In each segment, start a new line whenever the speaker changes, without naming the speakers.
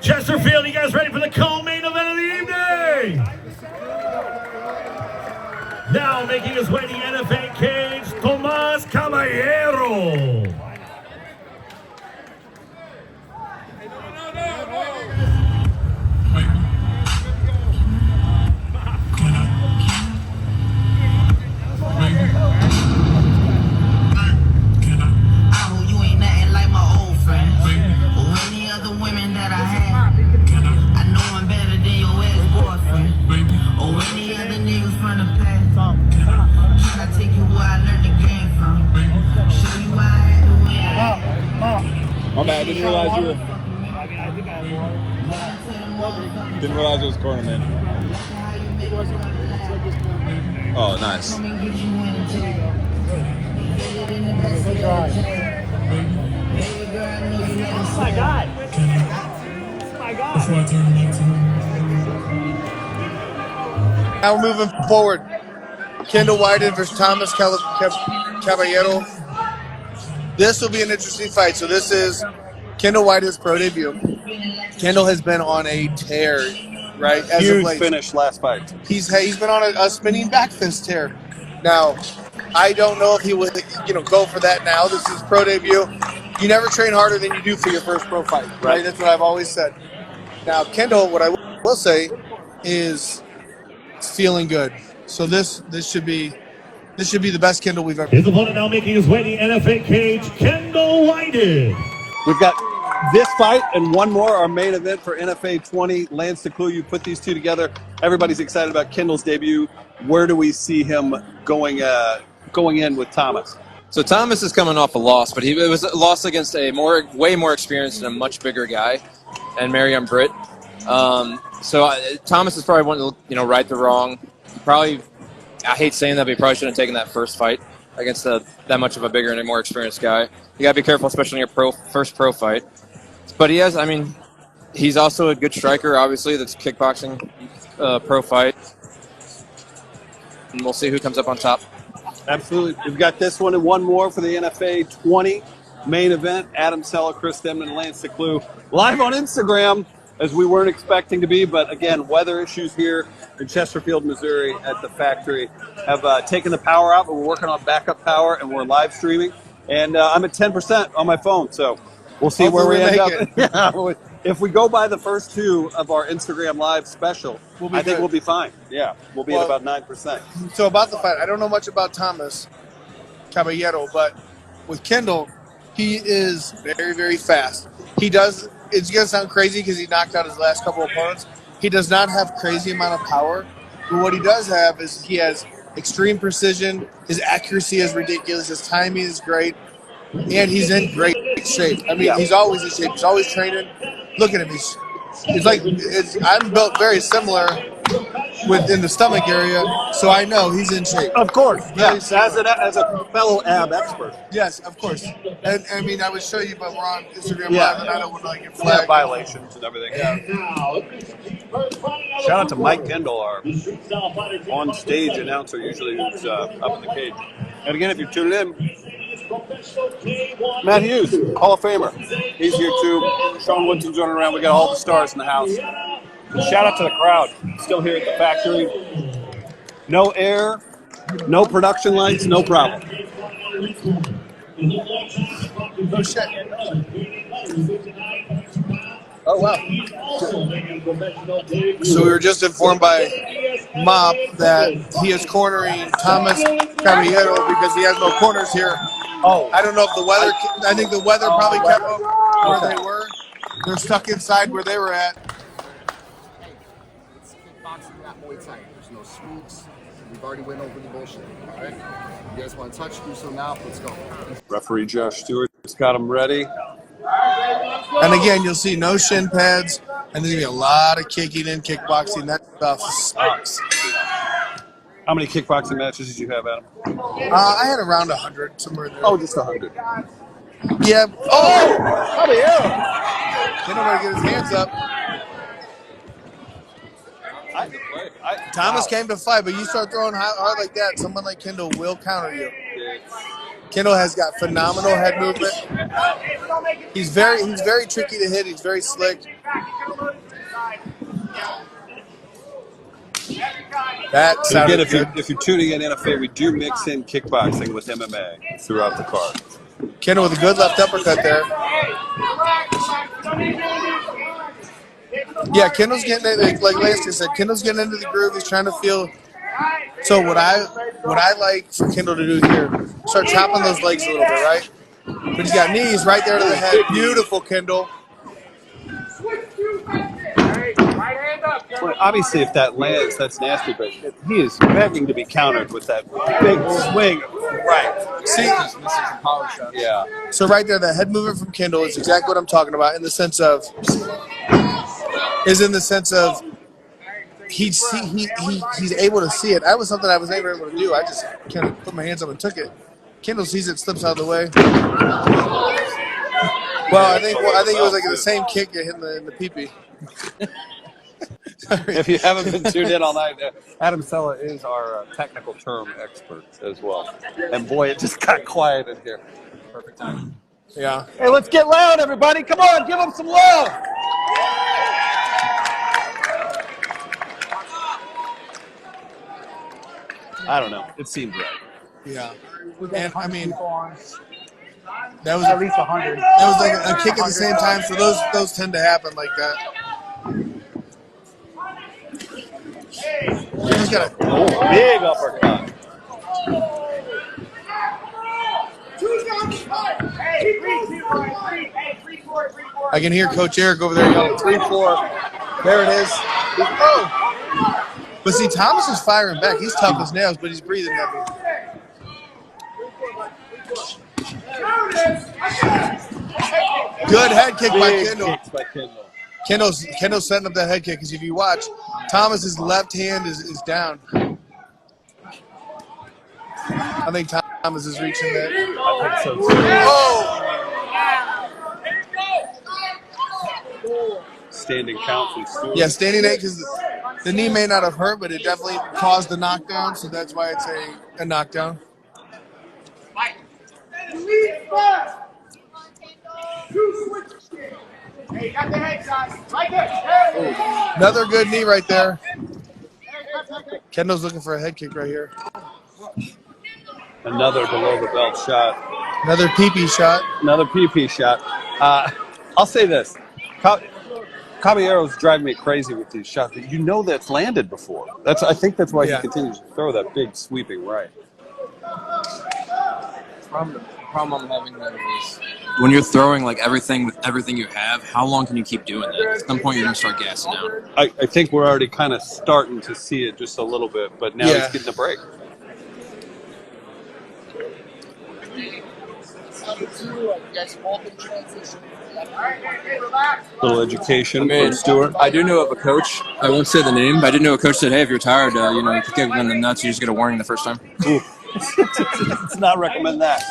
Chesterfield, you guys ready for the co-main event of the evening? Now making his way to the NFA cage, Thomas Caballero.
My bad, I didn't realize you were. Didn't realize it was corner, man. Oh, nice.
Oh my God. Oh my God.
Now we're moving forward. Kendall Whited versus Thomas Caballero. This will be an interesting fight. So this is Kendall Whited's pro debut. Kendall has been on a tear, right? As
Huge
of late.
finish last fight.
He's been on a spinning back fist tear. Now, I don't know if he would go for that now. This is pro debut. You never train harder than you do for your first pro fight, right? That's what I've always said. Now, Kendall, what I will say is feeling good. So this should be the best Kendall we've ever.
His opponent now making his way to the NFA cage, Kendall Whited.
We've got this fight and one more, our main event for NFA 20. Lance DeClue, you put these two together. Everybody's excited about Kendall's debut. Where do we see him going in with Thomas?
So Thomas is coming off a loss, but it was a loss against a way more experienced and a much bigger guy, and Marion Britt. Thomas is probably wanting to right the wrong. Probably, I hate saying that, but he probably shouldn't have taken that first fight against that much of a bigger and a more experienced guy. You got to be careful, especially in your first pro fight. But he's also a good striker, obviously. That's kickboxing pro fight. And we'll see who comes up on top.
Absolutely. We've got this one and one more for the NFA 20 main event. Adam Sella, Chris Denman, and Lance DeClue live on Instagram, as we weren't expecting to be. But again, weather issues here in Chesterfield, Missouri at the factory have taken the power out, but we're working on backup power and we're live streaming. And I'm at 10% on my phone, so we'll see where we end up. Yeah, if we go by the first two of our Instagram Live special, I think we'll be fine. Yeah, we'll be at about 9%.
So about the fight, I don't know much about Thomas Caballero, but with Kendall, he is very, very fast. It's going to sound crazy because he knocked out his last couple of opponents. He does not have crazy amount of power, but what he does have is he has extreme precision. His accuracy is ridiculous. His timing is great, and he's in great shape. I mean, he's always in shape. He's always training. Look at him. I'm built very similar within the stomach area, so I know he's in shape.
Of course, yes. As a fellow ab expert.
Yes, of course. And I mean, I would show you, but we're on Instagram Live, and I don't want to get flagged.
Yeah, violations and everything. Yeah. Shout out to Mike Kendall, our on-stage announcer, usually who's up in the cage. And again, if you're tuning in, Matt Hughes, Hall of Famer. He's here too. Sean Woodson's running around. We got all the stars in the house. And shout out to the crowd. Still here at the factory. No air, no production lights, no problem.
Oh, shit. Oh, wow. So we were just informed by Mop that he is cornering Thomas Caballero because he has no corners here.
Oh.
I don't know if the weather, I think the weather probably kept them where they were. They're stuck inside where they were at.
It's kickboxing, not Muay Thai. There's no sweeps. We've already went over the bullshit. All right? You guys want to touch, do so now. Let's go.
Referee Josh Stewart's got him ready.
And again, you'll see no shin pads, and there's going to be a lot of kicking and kickboxing. That stuff sucks.
How many kickboxing matches did you have, Adam?
I had around 100, somewhere there.
Oh, just 100.
Yeah. Oh!
Caballero!
Kendall better get his hands up. Thomas came to fight, but you start throwing hard like that, someone like Kendall will counter you. Kendall has got phenomenal head movement. He's very tricky to hit. He's very slick. That
And
sounded
again,
good.
if you're tuning in NFA, we do mix in kickboxing with MMA throughout the card.
Kendall with a good left uppercut there. Yeah, Kendall's getting it, like Lance just said. Kendall's getting into the groove. He's trying to feel. So what I like for Kendall to do here, start chopping those legs a little bit, right? But he's got knees right there to the head. Beautiful, Kendall.
Well, obviously, if that lands, that's nasty, but he is begging to be countered with that big swing. Right.
See,
Yeah.
so right there, the head movement from Kendall is exactly what I'm talking about in the sense of he's able to see it. That was something I was never able to do. I just kind of put my hands up and took it. Kendall sees it, slips out of the way. Well, I think it was like the same kick you hit in the pee-pee.
If you haven't been tuned in all night, Adam Sella is our technical term expert as well. And boy, it just got quiet in here.
Perfect time.
Yeah.
Hey, let's get loud, everybody. Come on, give them some love. I don't know. It seemed right.
Yeah. And I mean, that was
at least 100.
That was like a kick at the same time, so those tend to happen like that. He's got a
big uppercut.
I can hear Coach Eric over there yelling 3-4. There it is. Oh! But see, Thomas is firing back. He's tough as nails, but he's breathing heavy. Good head kick by Kendall. Kendall's setting up that head kick because if you watch, Thomas's left hand is down. I think Thomas is reaching that.
I think so too.
Oh!
Standing count from Stewart.
Yeah, standing 8 because the knee may not have hurt, but it definitely caused the knockdown, so that's why it's a knockdown. Another good knee right there. Kendall's looking for a head kick right here.
Another below the belt shot.
Another pee-pee shot.
Another PP shot. I'll say this. Caballero's driving me crazy with these shots. You know that's landed before. I think that's why he continues to throw that big sweeping right.
The problem I'm having then is when you're throwing like everything with everything you have, how long can you keep doing that? At some point you're going to start gassing out.
I think we're already kind of starting to see it just a little bit, but now he's getting a break. Little education from Stewart.
I do know of a coach. I won't say the name, but I did know a coach said, "Hey, if you're tired, you kick it in the nuts, you just get a warning the first time."
Let's not recommend that.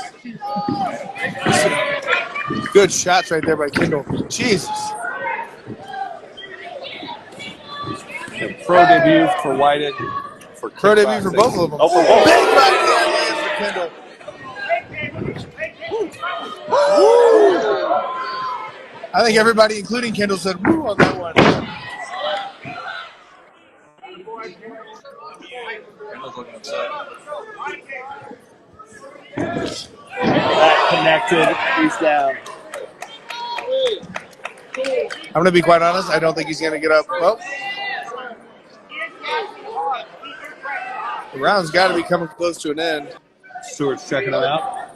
Good shots right there by Kendall. Jesus.
And pro debut for Whited.
Pro debut for both of them.
Oh, for both.
Big right hand lands for Kendall. I think everybody, including Kendall, said woo on that one.
That connected. He's down.
I'm going to be quite honest. I don't think he's going to get up. Well, the round's got to be coming close to an end.
Stewart's checking him out.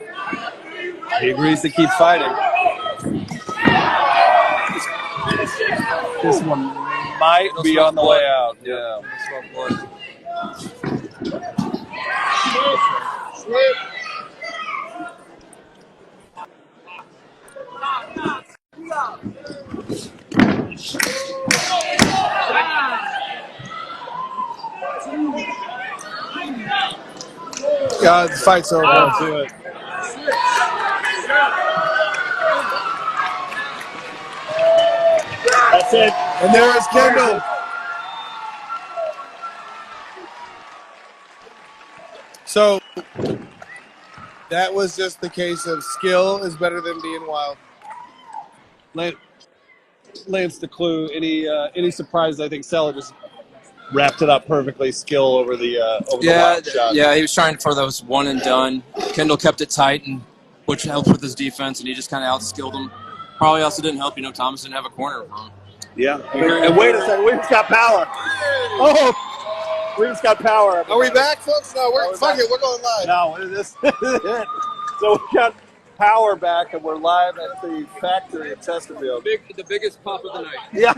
He agrees to keep fighting. This one might be on the way out. Yeah.
God, the fight's over.
Let's do it.
That's it.
And there is Kendall. So, That was just the case of skill is better than being wild.
Lance DeClue, any surprise? I think Sella just wrapped it up perfectly. Skill over the wild shot.
Yeah, he was trying for those one and done. Kendall kept it tight, and which helped with his defense, and he just kind of outskilled him. Probably also didn't help, Thomas didn't have a corner for him.
Yeah. And wait a second, we just got power. Oh, we just got power.
Are we back, folks? No, we're going live.
No, this is it. So we got power back, and we're live at the factory in Chesterfield.
The biggest pop of the night.
Yeah.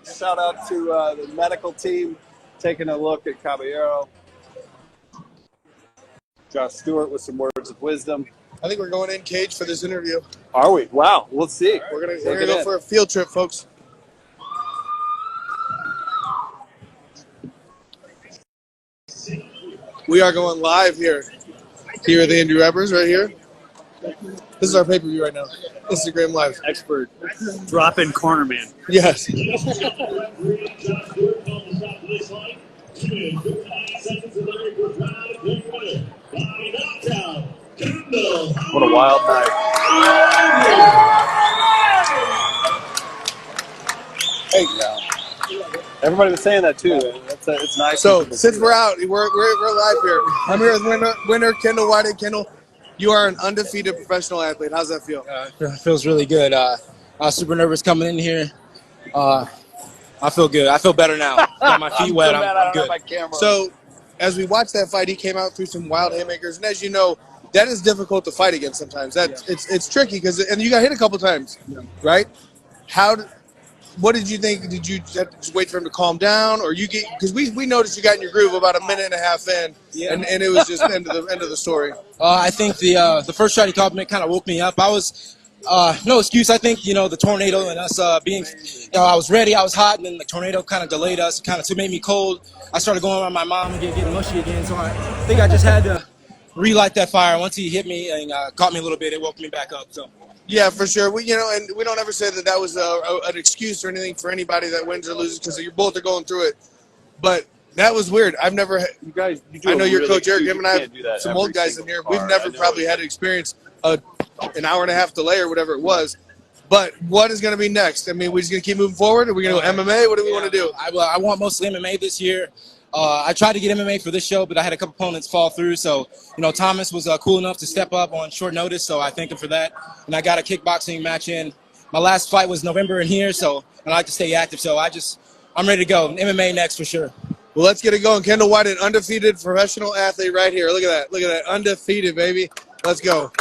Shout out to the medical team taking a look at Caballero. Josh Stewart with some words of wisdom.
I think we're going in cage for this interview.
Are we? Wow. We'll see.
We're gonna go for a field trip, folks. We are going live here at the Andrew Ebbers right here. This is our pay-per-view right now. Instagram Live.
Expert drop-in corner man.
Yes.
What a wild night. Hey, yeah. Everybody was saying that too. It's nice.
So since we're out, we're live here. I'm here with winner Kendall Whited. Kendall, you are an undefeated professional athlete. How's that feel?
It feels really good. I was super nervous coming in here. I feel good. I feel better now. Got my feet wet. I'm good.
So as we watched that fight, he came out through some wild haymakers, and as you know, that is difficult to fight against sometimes. It's tricky and you got hit a couple times, right? What did you think? Did you have to just wait for him to calm down, or because we noticed you got in your groove about a minute and a half in, and it was just end of the story.
I think the first shot he caught me kind of woke me up. I was no excuse. I think the tornado and us being, I was ready. I was hot, and then the tornado kind of delayed us. Kind of made me cold. I started going around my mom and getting mushy again. So I think I just had to relight that fire. Once he hit me and caught me a little bit, it woke me back up. So.
Yeah, for sure. And we don't ever say that was an excuse or anything for anybody that wins or loses, because you both are going through it. But that was weird. I've never.
You guys.
I know your coach Eric. Him and I have some old guys in here. We've never probably had to experience an hour and a half delay or whatever it was. But what is going to be next? I mean, we're just going to keep moving forward. Are we going to go MMA? What do we want to do?
I want mostly MMA this year. I tried to get MMA for this show, but I had a couple opponents fall through. So, Thomas was cool enough to step up on short notice, so I thank him for that. And I got a kickboxing match in. My last fight was November in here, so I like to stay active. So I'm ready to go. MMA next for sure.
Well, let's get it going. Kendall White, an undefeated professional athlete right here. Look at that. Look at that. Undefeated, baby. Let's go.